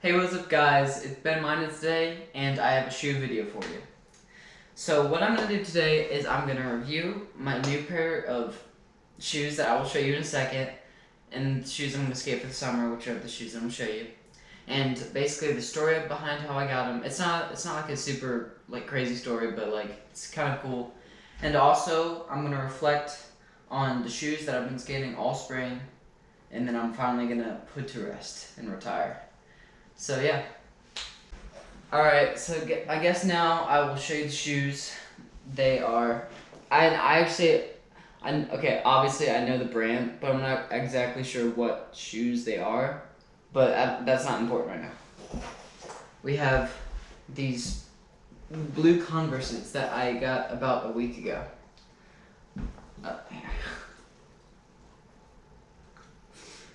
Hey, what's up guys? It's Ben Minus today, and I have a shoe video for you. So what I'm going to do today is I'm going to review my new pair of shoes that I will show you in a second, and the shoes I'm going to skate for the summer, which are the shoes I'm going to show you. And basically the story behind how I got them, it's not like a super crazy story, but it's kind of cool. And also I'm going to reflect on the shoes that I've been skating all spring, and then I'm finally going to put to rest and retire. So yeah. Alright, so I guess now I will show you the shoes. They are, okay, obviously I know the brand, but I'm not exactly sure what shoes they are, but that's not important right now. We have these blue Converses that I got about a week ago.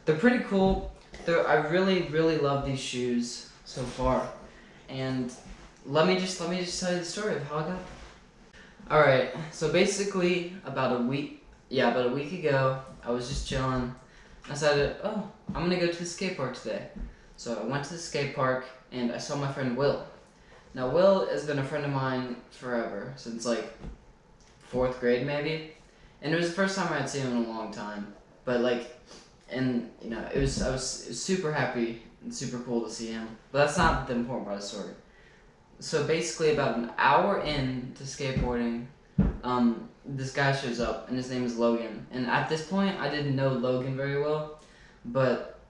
They're pretty cool. I really love these shoes so far, and let me just tell you the story of how I got them. All right, so basically about a week ago, I was just chilling. I decided, oh, I'm gonna go to the skate park today. So I went to the skate park and I saw my friend Will. Now Will has been a friend of mine forever, since like 4th grade maybe, and it was the first time I'd seen him in a long time. But and you know, it was super happy and super cool to see him. But that's not the important part of the story. So basically, about an hour into skateboarding, this guy shows up, and his name is Logan. And at this point, I didn't know Logan very well, but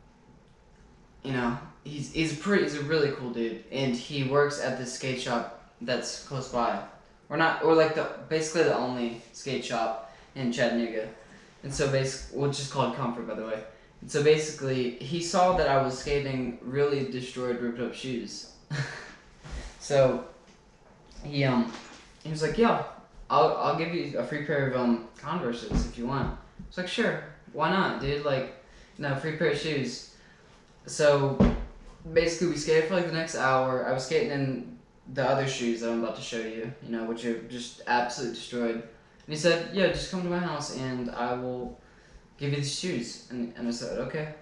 you know, he's a really cool dude, and he works at this skate shop that's close by. Basically the only skate shop in Chattanooga. And so which is called Comfort, by the way. And so basically, he saw that I was skating really destroyed, ripped up shoes. So he was like, "Yeah, I'll give you a free pair of Converses if you want." I was like, "Sure, why not, dude? Free pair of shoes." So basically, we skated for the next hour. I was skating in the other shoes that I'm about to show you, which are just absolutely destroyed. And he said, "Yeah, just come to my house and I will give you the shoes." And I said, "Okay."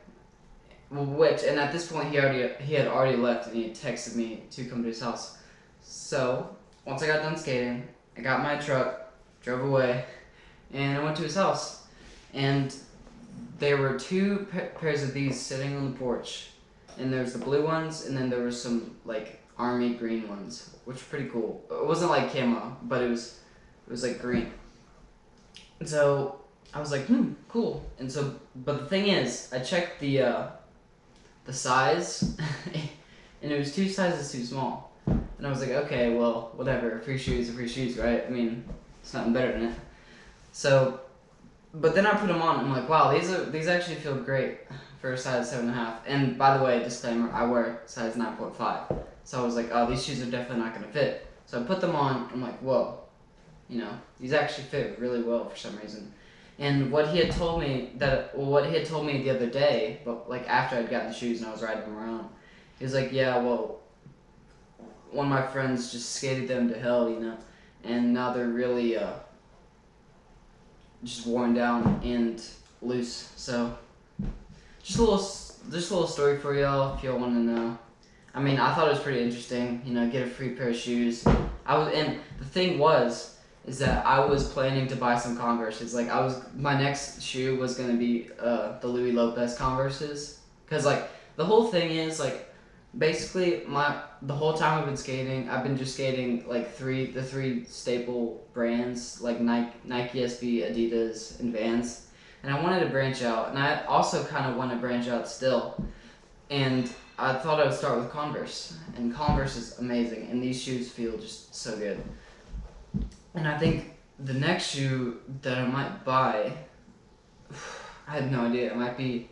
And at this point he had already left, and he had texted me to come to his house. So once I got done skating, I got my truck, drove away, and I went to his house. And there were two pairs of these sitting on the porch. And there's the blue ones, and then there was some army green ones, which were pretty cool. It wasn't like camo, but it was green. And so I was like, cool. And so, but the thing is, I checked the size, and it was 2 sizes too small. And I was like, okay, well, whatever. Free shoes are free shoes, right? I mean, it's nothing better than it. So, but then I put them on, and I'm like, wow, these actually feel great for a size 7.5. And by the way, disclaimer, I wear size 9.5. So I was like, oh, these shoes are definitely not gonna fit. So I put them on, I'm like, whoa. These actually fit really well for some reason. And what he had told me the other day, but after I'd gotten the shoes and I was riding them around, he was like, yeah, well, one of my friends just skated them to hell, and now they're really just worn down and loose. So just a little story for y'all if y'all want to know. I mean, I thought it was pretty interesting, get a free pair of shoes. And the thing is that I was planning to buy some Converses. My next shoe was gonna be the Louis Lopez Converses, cause the whole thing is basically the whole time I've been skating, I've been just skating the three staple brands Nike, SB, Adidas, and Vans, and I wanted to branch out, and I also kind of want to branch out still, and I thought I would start with Converse, and Converse is amazing, and these shoes feel just so good. And I think the next shoe that I might buy, I had no idea. It might be,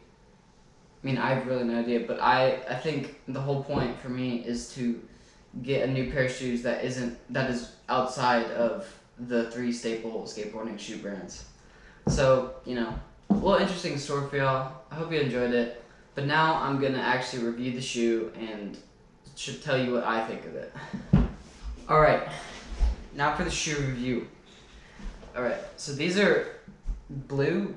I have really no idea, but I think the whole point for me is to get a new pair of shoes that is outside of the 3 staple skateboarding shoe brands. So, a little interesting story for y'all. I hope you enjoyed it. But now I'm gonna actually review the shoe and should tell you what I think of it. Alright. Now for the shoe review. Alright, so these are blue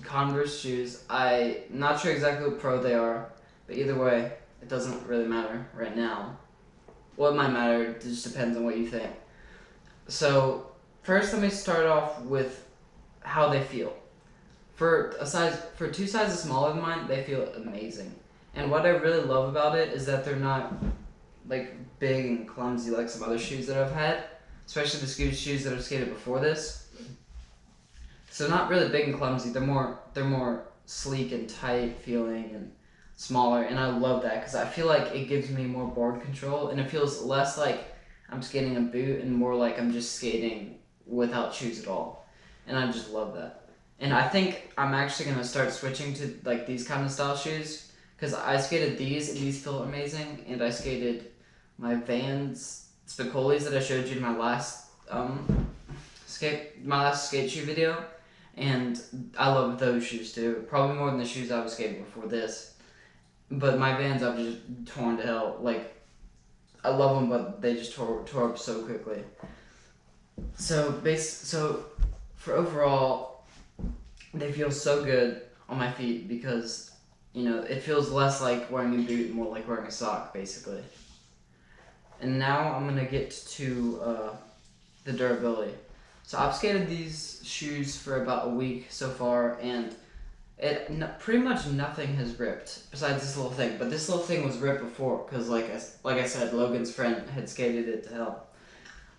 Converse shoes. I'm not sure exactly what pro they are, but either way, It doesn't really matter right now. Well, it might matter. It just depends on what you think. So first, let me start off with how they feel. For two sizes smaller than mine, they feel amazing. And what I really love about it is that they're not like big and clumsy like some other shoes that I've had, especially the shoes that I've skated before this. So not really big and clumsy. They're more sleek and tight feeling and smaller, and I love that because I feel like it gives me more board control, and it feels less like I'm skating a boot and more like I'm just skating without shoes at all, and I just love that. And I think I'm actually gonna start switching to like these kind of style shoes because I skated these and these feel amazing, and I skated my Vans Spicolis that I showed you in my last skate shoe video, and I love those shoes too. Probably more than the shoes I was skating before this. But my Vans I've just torn to hell. Like I love them, but they just tore up so quickly. So for overall, they feel so good on my feet because it feels less like wearing a boot, more like wearing a sock, basically. And now I'm gonna get to the durability. So I've skated these shoes for about a week so far, and pretty much nothing has ripped besides this little thing. But this little thing was ripped before because, like I said, Logan's friend had skated it to hell.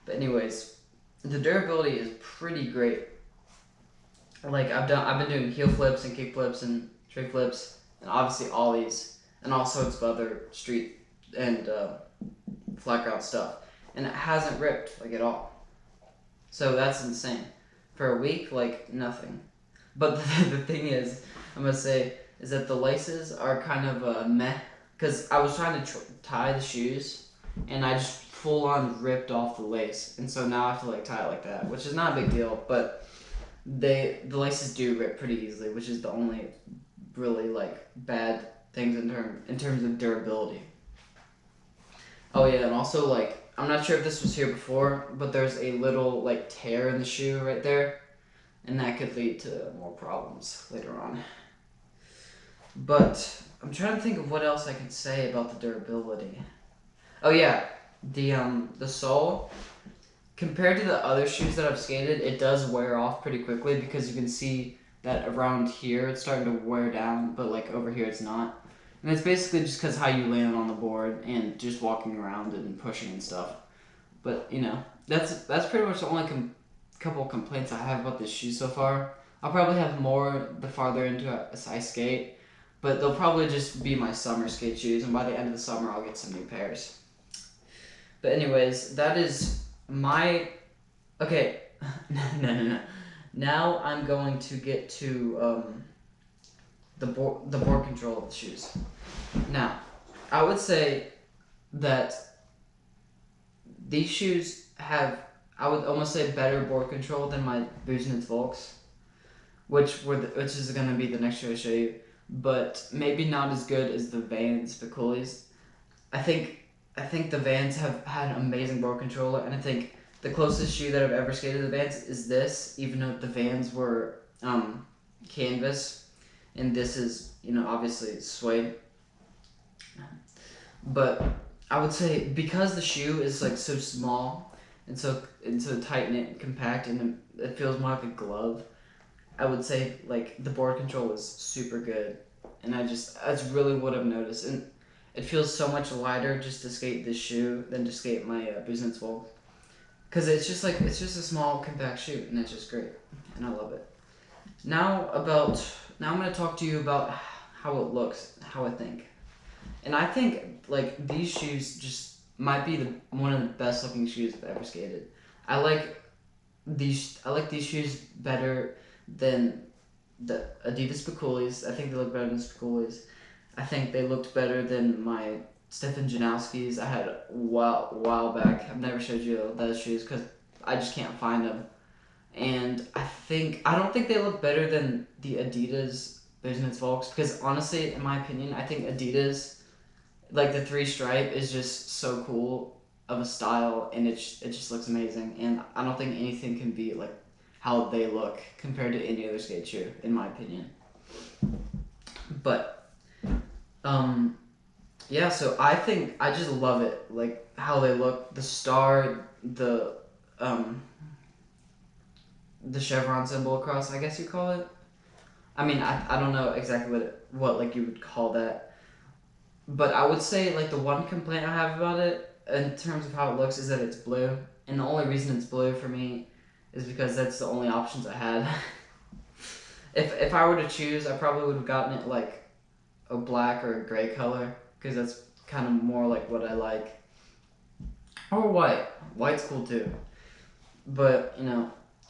But anyways, the durability is pretty great. Like I've been doing heel flips and kick flips and trig flips and obviously ollies and all sorts of other street and flat ground stuff, and it hasn't ripped like at all. So that's insane. For a week, like nothing. But the thing is, I'm gonna say, is that the laces are kind of meh. Because I was trying to tie the shoes, and I just full on ripped off the lace. And so now I have to like tie it like that, which is not a big deal, but the laces do rip pretty easily, which is the only really like bad things in terms of durability. Oh yeah, and also like, I'm not sure if this was here before, but there's a little like tear in the shoe right there, and that could lead to more problems later on. But I'm trying to think of what else I could say about the durability. Oh yeah, the sole, compared to the other shoes that I've skated, it does wear off pretty quickly because you can see that around here it's starting to wear down, but like over here it's not. And it's basically just because how you land on the board and just walking around and pushing and stuff. But that's pretty much the only couple complaints I have about this shoe so far. I'll probably have more the farther into I skate, but they'll probably just be my summer skate shoes, and by the end of the summer I'll get some new pairs. But anyways, that is my... Okay, no. Now I'm going to get to the board control of the shoes. Now, I would say that these shoes have, I would almost say, better board control than my Busenitz Volks, which is going to be the next shoe I show you, but maybe not as good as the Vans Spicolis. I think the Vans have had amazing board control, and I think the closest shoe that I've ever skated to the Vans is this, even though the Vans were canvas, and this is, obviously suede. But I would say because the shoe is like so small and so tight knit and compact, and it feels more like a glove, I would say like the board control is super good, and that's really what I've noticed, and it feels so much lighter just to skate this shoe than to skate my Busenitz Volk, because it's just a small compact shoe, and it's just great, and I love it. Now I'm gonna talk to you about how it looks, how I think. And I think like these shoes just might be one of the best looking shoes I've ever skated. I like these shoes better than the Adidas Spicolis. I think they look better than Spicolis. I think they looked better than my Stefan Janowskis I had a while back. I've never showed you those shoes because I just can't find them. And I don't think they look better than the Adidas Busenitz Volks, because honestly, in my opinion, I think Adidas, like the 3-stripe, is just so cool of a style, and it just looks amazing. And I don't think anything can beat like how they look compared to any other skate shoe, in my opinion. But yeah, so I think I just love it, like how they look, the star, um the chevron symbol across, I guess you call it. I mean, I don't know exactly what like you would call that, but I would say like the one complaint I have about it in terms of how it looks is that it's blue, and the only reason it's blue for me is because that's the only options I had. If I were to choose, I probably would have gotten it like a black or a gray color because that's kind of more like what I like. Or white. White's cool too. But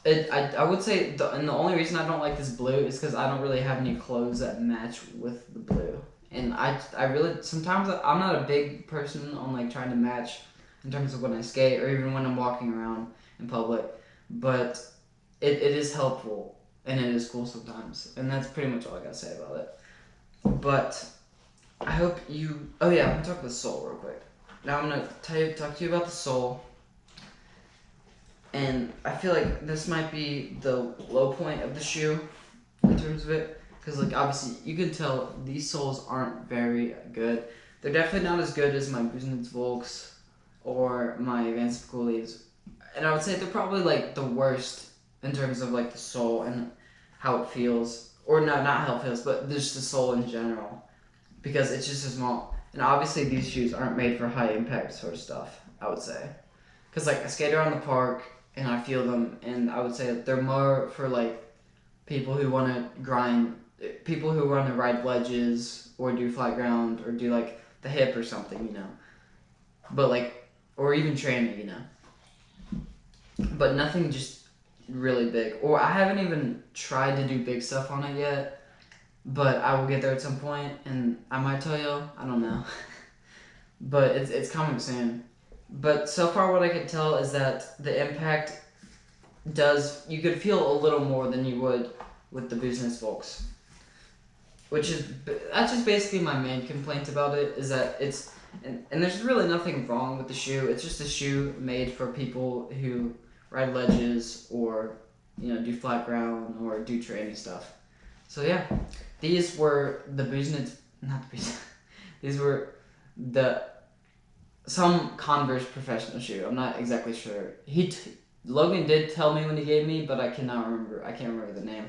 I would say and the only reason I don't like this blue is because I don't really have any clothes that match with the blue. And I really sometimes I'm not a big person on like trying to match in terms of when I skate or even when I'm walking around in public, but it is helpful and it is cool sometimes, and that's pretty much all I gotta say about it. But I hope you. Oh yeah, I'm gonna talk about the sole real quick. Now I'm gonna talk to you about the sole, and I feel like this might be the low point of the shoe in terms of it, because like obviously you can tell these soles aren't very good. They're definitely not as good as my Busenitz Volks or my Vans Coolies, and I would say they're probably like the worst in terms of like the sole and how it feels, or no, not how it feels, but just the sole in general, because it's just a small. And obviously these shoes aren't made for high impact sort of stuff, I would say, because like I skate around the park and I feel them, and I would say that they're more for like people who want to grind, people who want to ride ledges or do flat ground or do like the hip or something. But like, or even training. But nothing just really big. Or I haven't even tried to do big stuff on it yet, but I will get there at some point, and I might tell you. I don't know, but it's coming soon. But so far, what I can tell is that the impact you could feel a little more than you would with the Business Volks, that's just basically my main complaint about it, is that and there's really nothing wrong with the shoe. It's just a shoe made for people who ride ledges or do flat ground or do training stuff. So yeah, these were the Busenitz, not the Busenitz. These were the some Converse professional shoe. I'm not exactly sure. Logan did tell me when he gave me, but I cannot remember. I can't remember the name.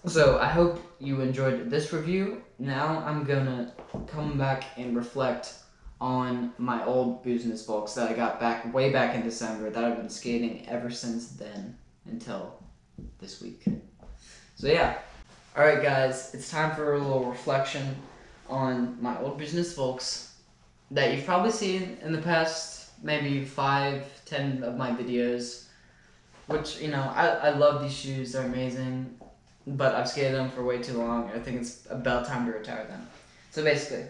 So I hope you enjoyed this review. Now I'm gonna come back and reflect on my old Business Volks that I got way back in December that I've been skating ever since then until this week. So yeah. Alright guys, it's time for a little reflection on my old Business Volks that you've probably seen in the past maybe 5-10 of my videos, which I love these shoes. They're amazing, but I've skated them for way too long. I think it's about time to retire them. So basically,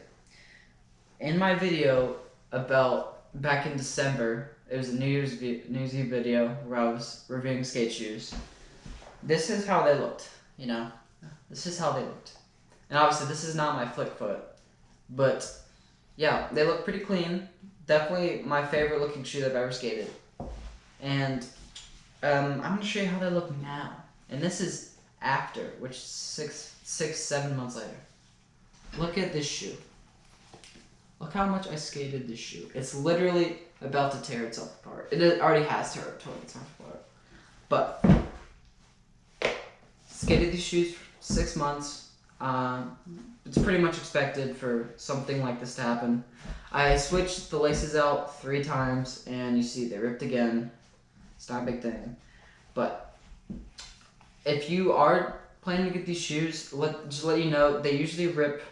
in my video about back in December, it was a New Year's Eve video where I was reviewing skate shoes. This is how they looked, This is how they looked. And obviously this is not my flick foot, but yeah, they look pretty clean. Definitely my favorite looking shoe I've ever skated. And I'm going to show you how they look now. And this is after, which is 7 months later. Look at this shoe. Look how much I skated this shoe. It's literally about to tear itself apart. It already has torn itself apart. But skated these shoes for 6 months. It's pretty much expected for something like this to happen. I switched the laces out 3 times, and you see they ripped again. It's not a big thing. But if you are planning to get these shoes, just let you know, they usually rip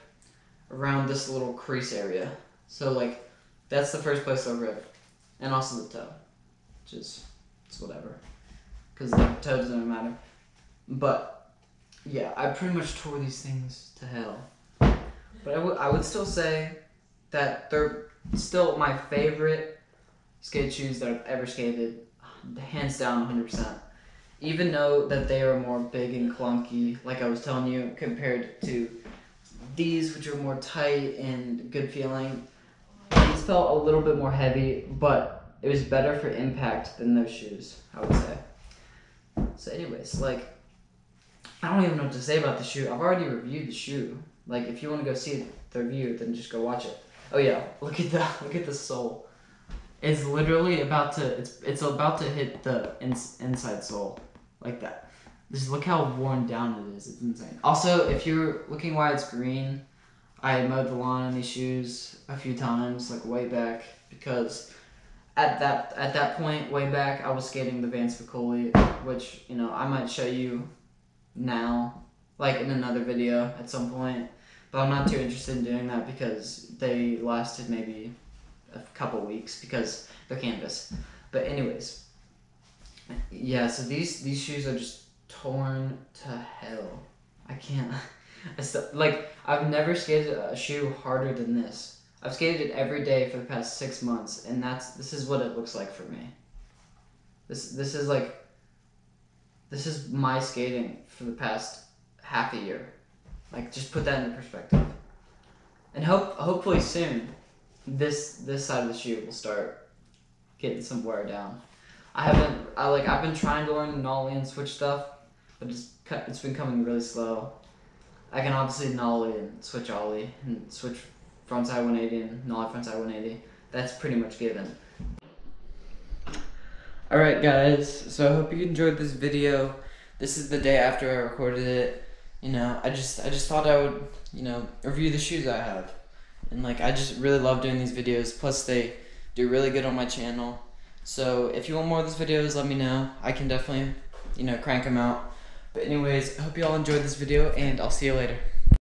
around this little crease area. So like, that's the first place they'll rip. And also the toe. Which is, it's whatever. Because the toe doesn't matter. But, yeah, I pretty much tore these things to hell. But I would still say that they're still my favorite skate shoes that I've ever skated. Hands down, 100%. Even though that they are more big and clunky, like I was telling you, compared to these, which are more tight and good feeling. These felt a little bit more heavy, but it was better for impact than those shoes, I would say. So anyways, I don't even know what to say about the shoe. I've already reviewed the shoe. If you want to go see the review, then just go watch it. Oh yeah, look at the sole. It's literally about to it's about to hit the inside sole, like that. Just look how worn down it is. It's insane. Also, if you're looking why it's green, I mowed the lawn in these shoes a few times, like way back, because at that point way back I was skating the Vans Vicoli, which I might show you now, like in another video at some point, but I'm not too interested in doing that because they lasted maybe a couple weeks because they're canvas. But anyways, yeah, so these shoes are just torn to hell. I can't. I've never skated a shoe harder than this. I've skated it every day for the past 6 months, and this is what it looks like for me. This is my skating for the past half a year. Like, just put that into perspective. And hopefully soon, this side of the shoe will start getting some wear down. I've been trying to learn nollie and switch stuff, but it's been coming really slow. I can obviously nollie and switch ollie and switch frontside 180 and nollie frontside 180. That's pretty much given. Alright guys, so I hope you enjoyed this video. This is the day after I recorded it. I just thought I would, review the shoes I have. And I just really love doing these videos. Plus they do really good on my channel. So if you want more of these videos, let me know. I can definitely, crank them out. But anyways, I hope you all enjoyed this video, and I'll see you later.